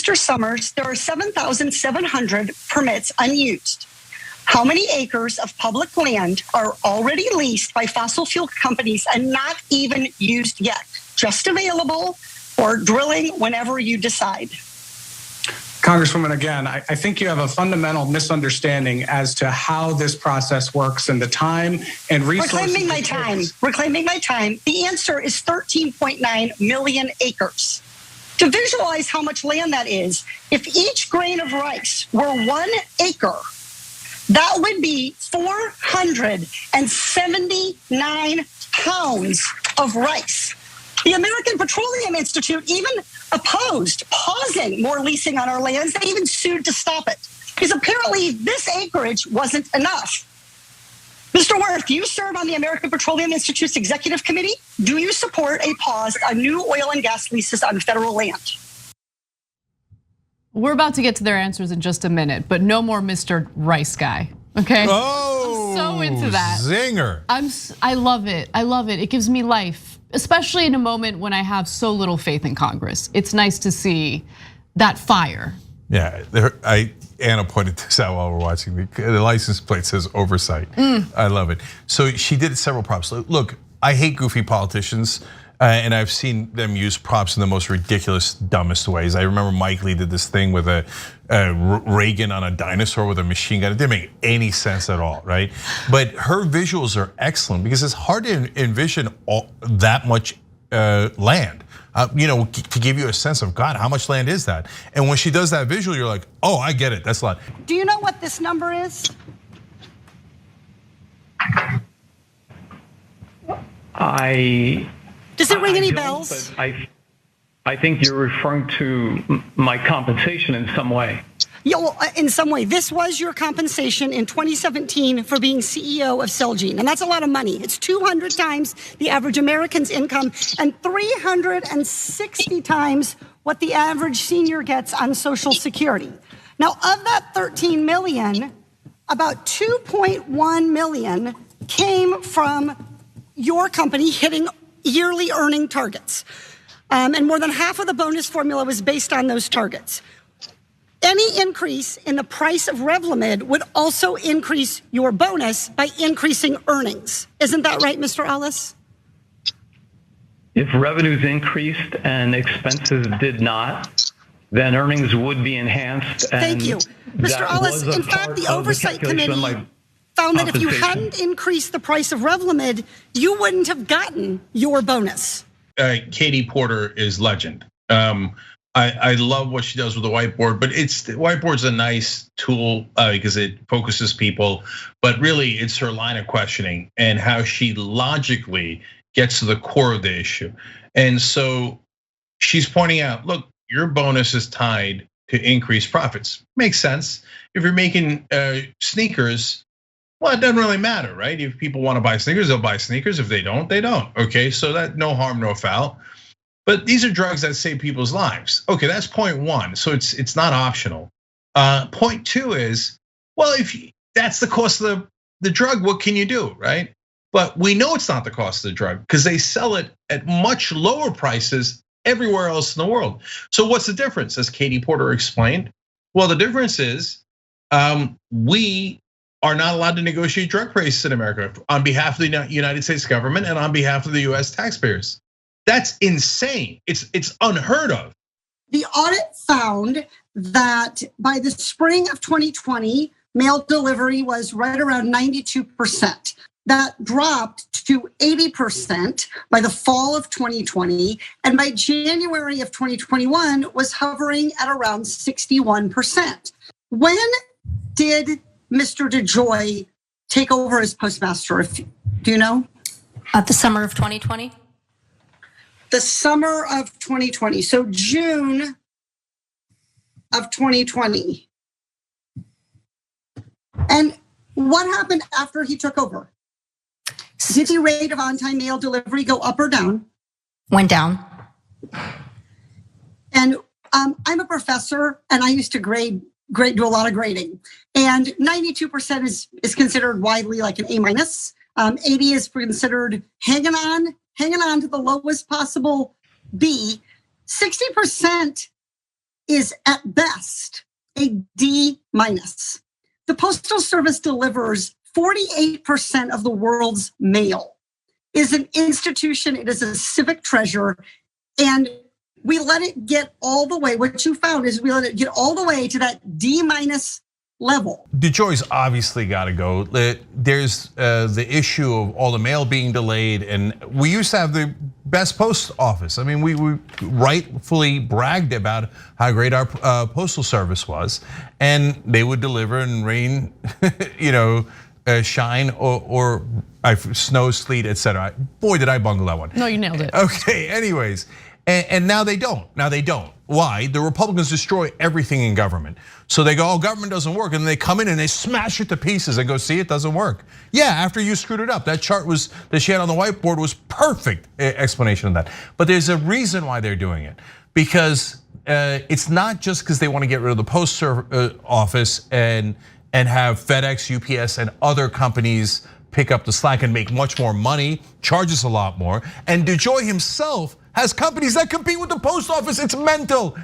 Mr. Summers, there are 7,700 permits unused. How many acres of public land are already leased by fossil fuel companies and not even used yet, just available for drilling whenever you decide? Congresswoman, again, I think you have a fundamental misunderstanding as to how this process works and the time and resources. Reclaiming my time. The answer is 13.9 million acres. To visualize how much land that is, if each grain of rice were 1 acre, that would be 479 pounds of rice. The American Petroleum Institute even opposed pausing more leasing on our lands. They even sued to stop it because apparently this acreage wasn't enough. Mr. Wirth, you serve on the American Petroleum Institute's executive committee. Do you support a pause on new oil and gas leases on federal land? We're about to get to their answers in just a minute, but no more Mr. Rice Guy, okay? Oh, I'm so into that. Zinger. I love it. I love it. It gives me life, especially in a moment when I have so little faith in Congress. It's nice to see that fire. Yeah, Anna pointed this out while we're watching. The license plate says oversight. I love it. So she did several props. Look, I hate goofy politicians. And I've seen them use props in the most ridiculous, dumbest ways. I remember Mike Lee did this thing with a Reagan on a dinosaur with a machine gun. It didn't make any sense at all, right? But her visuals are excellent because it's hard to envision that much land. To give you a sense of, God, how much land is that? And when she does that visual, you're like, oh, I get it, that's a lot. Do you know what this number is? Does it ring any bells? I think you're referring to my compensation in some way. Yeah, well, in some way. This was your compensation in 2017 for being CEO of Celgene, and that's a lot of money. It's 200 times the average American's income and 360 times what the average senior gets on Social Security. Now, of that 13 million, about 2.1 million came from your company hitting yearly earning targets. And more than half of the bonus formula was based on those targets. Any increase in the price of Revlimid would also increase your bonus by increasing earnings. Isn't that right, Mr. Ellis? If revenues increased and expenses did not, then earnings would be enhanced. Thank you. Mr. Ellis, in fact, the Oversight Committee found that if you hadn't increased the price of Revlimid, you wouldn't have gotten your bonus. Katie Porter is legend. I love what she does with the whiteboard, but whiteboard's a nice tool because it focuses people, but really it's her line of questioning and how she logically gets to the core of the issue. And so she's pointing out, look, your bonus is tied to increased profits. Makes sense. If you're making sneakers, well, it doesn't really matter, right? If people want to buy sneakers, they'll buy sneakers. If they don't, they don't. Okay, so that no harm, no foul. But these are drugs that save people's lives. Okay, that's point one. So it's not optional. Point two is, well, if that's the cost of the drug, what can you do, right? But we know it's not the cost of the drug because they sell it at much lower prices everywhere else in the world. So what's the difference, as Katie Porter explained? Well, the difference is we are not allowed to negotiate drug prices in America on behalf of the United States government and on behalf of the US taxpayers. That's insane. It's unheard of. The audit found that by the spring of 2020, mail delivery was right around 92%. That dropped to 80% by the fall of 2020, and by January of 2021 was hovering at around 61%. When did Mr. DeJoy take over as postmaster? Do you know? The summer of 2020. The summer of 2020, so June of 2020. And what happened after he took over? Did the rate of on-time mail delivery go up or down? Went down. And I'm a professor, and I used to do a lot of grading. And 92% is considered widely like an A-. 80 is considered hanging on to the lowest possible B. 60% is at best a D minus. The Postal Service delivers 48% of the world's mail. It is an institution, it is a civic treasure, and we let it get all the way. What you found is we let it get all the way to that D minus level. DeJoy's obviously got to go. There's the issue of all the mail being delayed, and we used to have the best post office. I mean, we rightfully bragged about how great our postal service was, and they would deliver and rain, shine or snow, sleet, etc. Boy, did I bungle that one. No, you nailed it. Okay, anyways. And now they don't. Why? The Republicans destroy everything in government. So they go, government doesn't work. And they come in and they smash it to pieces and go, see, it doesn't work. Yeah, after you screwed it up. That chart that she had on the whiteboard was perfect explanation of that. But there's a reason why they're doing it. Because it's not just because they want to get rid of the post office and have FedEx, UPS, and other companies pick up the slack and make much more money, charges a lot more. And DeJoy himself has companies that compete with the post office. It's mental.